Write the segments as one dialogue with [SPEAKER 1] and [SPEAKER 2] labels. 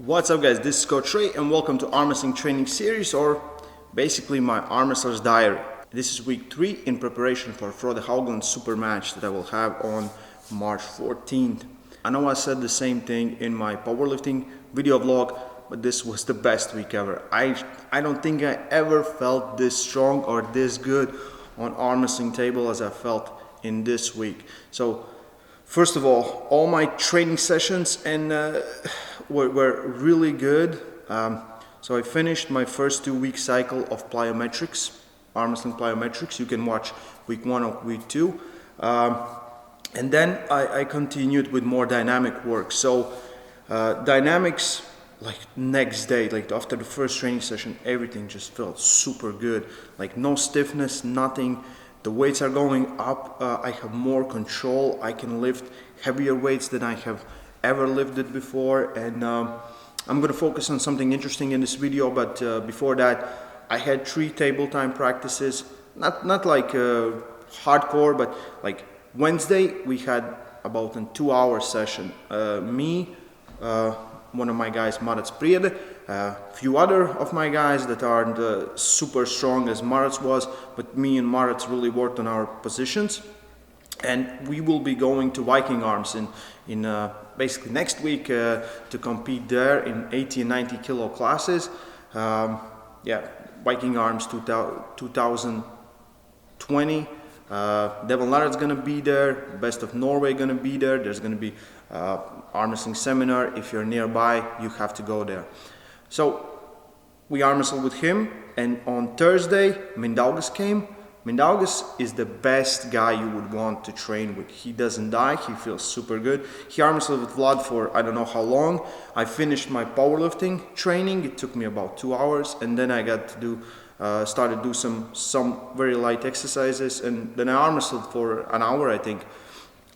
[SPEAKER 1] What's up guys, this is Coach Ray and welcome to Armwrestling training series, or basically my Armwrestler's diary. This is week 3 in preparation for Frode Haugland super match that I will have on March 14th. I know I said the same thing in my powerlifting video vlog, but this was the best week ever. I don't think I ever felt this strong or this good on Armwrestling table as I felt in this week. So first of all my training sessions were really good. So I finished my first 2-week cycle of plyometrics, Armwrestling plyometrics. You can watch week 1 or week 2. And then I continued with more dynamic work. So dynamics, like next day, like after the first training session, everything just felt super good. Like no stiffness, nothing. The weights are going up. I have more control. I can lift heavier weights than I have ever lifted before. And I'm going to focus on something interesting in this video. But before that, I had 3 table time practices. Not like hardcore, but like Wednesday we had about a 2-hour session. Me, one of my guys, Marat's Priede, a few other of my guys that aren't super strong as Marat's was, but me and Marat's really worked on our positions. And we will be going to Viking Arms in basically next week to compete there in 80 and 90 kilo classes. Viking Arms 2020. Devon Larratt's gonna be there, Best of Norway gonna be there. There's gonna be arm wrestling seminar. If you're nearby, you have to go there. So we arm wrestled with him, and on Thursday Mindaugas came. Mindaugas is the best guy you would want to train with. He doesn't die, he feels super good. He arm wrestled with Vlad for I don't know how long. I finished my powerlifting training. It took me about 2 hours, and then I got to do started do some very light exercises, and then I arm wrestled for an hour, I think.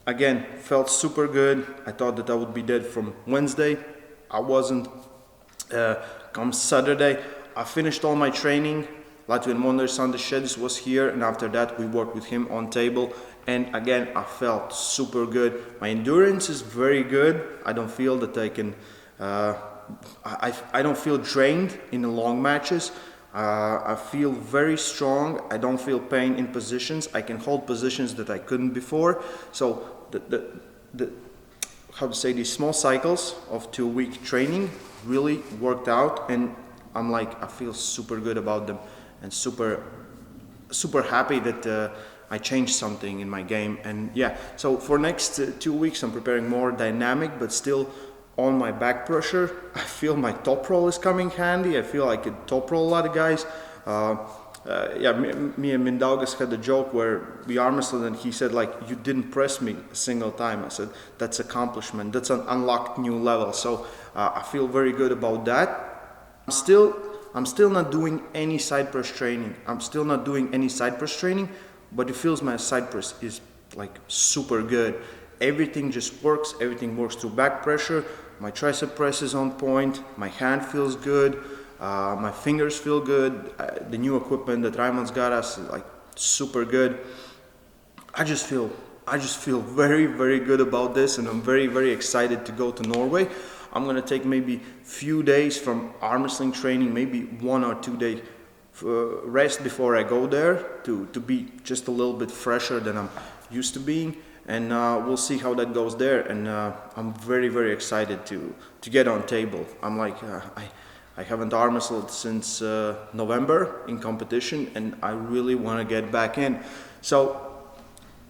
[SPEAKER 1] Again, felt super good. I thought that I would be dead from Wednesday. I wasn't. Come Saturday, I finished all my training. Latvian Wonder Sander Shedis was here, and after that we worked with him on table, and again I felt super good. My endurance is very good. I don't feel that I can I don't feel drained in the long matches. I feel very strong. I don't feel pain in positions. I can hold positions that I couldn't before. So these small cycles of 2-week training really worked out, and I feel super good about them, and super happy that I changed something in my game. And yeah, so for next 2 weeks I'm preparing more dynamic, but still on my back pressure. I feel my top roll is coming handy. I feel I could top roll a lot of guys. Me and Mindaugas had a joke where we arm wrestled, and he said, like, you didn't press me a single time. I said, that's accomplishment. That's an unlocked new level. So I feel very good about that. I'm still not doing any side press training. But it feels my side press is like super good. Everything just works. Everything works through back pressure. My tricep press is on point. My hand feels good. My fingers feel good. The new equipment that Raimond's got us is like super good. I just feel very, very good about this, and I'm very, very excited to go to Norway. I'm gonna take maybe few days from arm wrestling training, maybe 1 or 2 day rest before I go there to be just a little bit fresher than I'm used to being. And we'll see how that goes there. And I'm very, very excited to get on table. I'm like, I haven't arm wrestled since November in competition, and I really want to get back in. So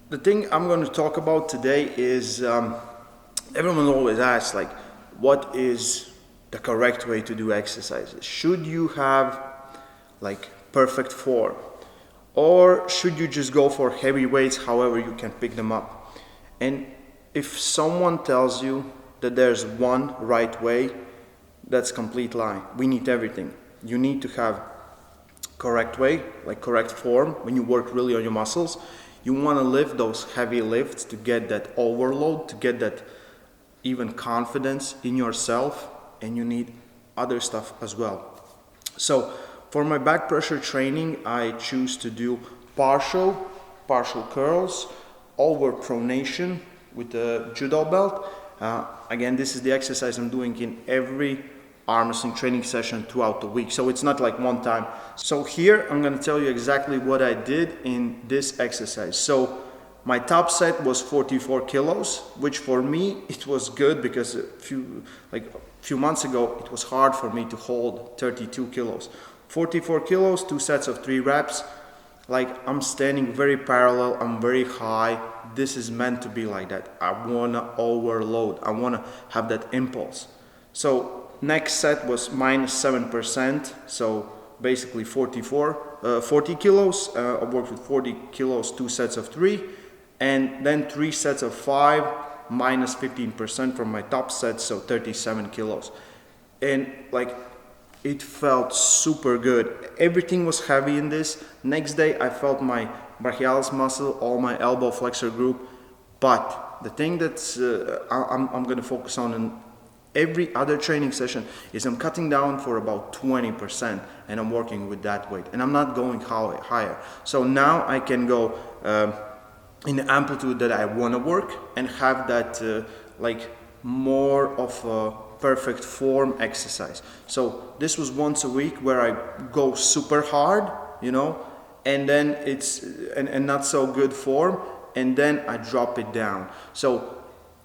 [SPEAKER 1] the thing I'm going to talk about today is everyone always asks, like, what is the correct way to do exercises? Should you have like perfect form, or should you just go for heavy weights however you can pick them up? And if someone tells you that there's one right way, that's complete lie. We need everything. You need to have correct way, like correct form when you work really on your muscles. You want to lift those heavy lifts to get that overload, to get that even confidence in yourself, and you need other stuff as well. So for my back pressure training, I choose to do partial curls over pronation with the judo belt. Again, this is the exercise I'm doing in every arm wrestling training session throughout the week. So it's not like one time. So here I'm gonna tell you exactly what I did in this exercise. So my top set was 44 kilos, which for me, it was good because a few months ago, it was hard for me to hold 32 kilos. 44 kilos, 2 sets of 3 reps. Like, I'm standing very parallel, I'm very high. This is meant to be like that. I wanna overload, I wanna have that impulse. So next set was minus 7%, so basically 40 kilos. I worked with 40 kilos, 2 sets of 3, and then 3 sets of 5, minus 15% from my top set, so 37 kilos. And like, it felt super good. Everything was heavy in this. Next day, I felt my brachialis muscle, all my elbow flexor group. But the thing that's I'm gonna focus on in every other training session is I'm cutting down for about 20%, and I'm working with that weight. And I'm not going higher. So now I can go in the amplitude that I wanna work and have that like more of a perfect form exercise. So this was once a week where I go super hard, you know, and then it's and not so good form, and then I drop it down. So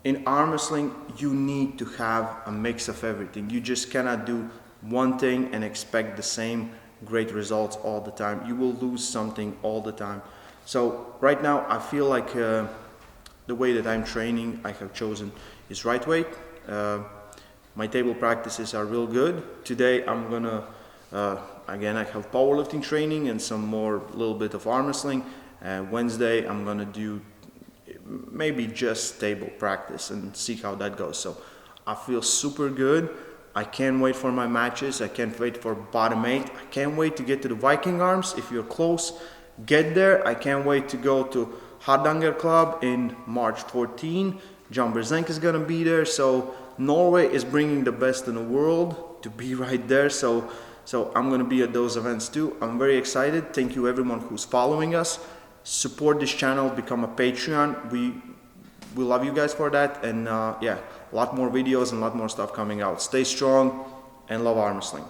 [SPEAKER 1] in arm wrestling, you need to have a mix of everything. You just cannot do one thing and expect the same great results all the time. You will lose something all the time. So right now I feel like the way that I'm training, I have chosen is right weight. My table practices are real good. Today I'm gonna, again, I have powerlifting training and some more little bit of arm wrestling. Wednesday I'm gonna do maybe just table practice and see how that goes. So I feel super good. I can't wait for my matches. I can't wait for bottom 8. I can't wait to get to the Viking arms. If you're close, get there. I can't wait to go to Hardanger Club in March 14. John Brzenk is gonna be there. So Norway is bringing the best in the world to be right there. So I'm gonna be at those events too. I'm very excited. Thank you everyone who's following us. Support this channel, become a Patreon. We love you guys for that. And yeah, a lot more videos and a lot more stuff coming out. Stay strong and love arm wrestling.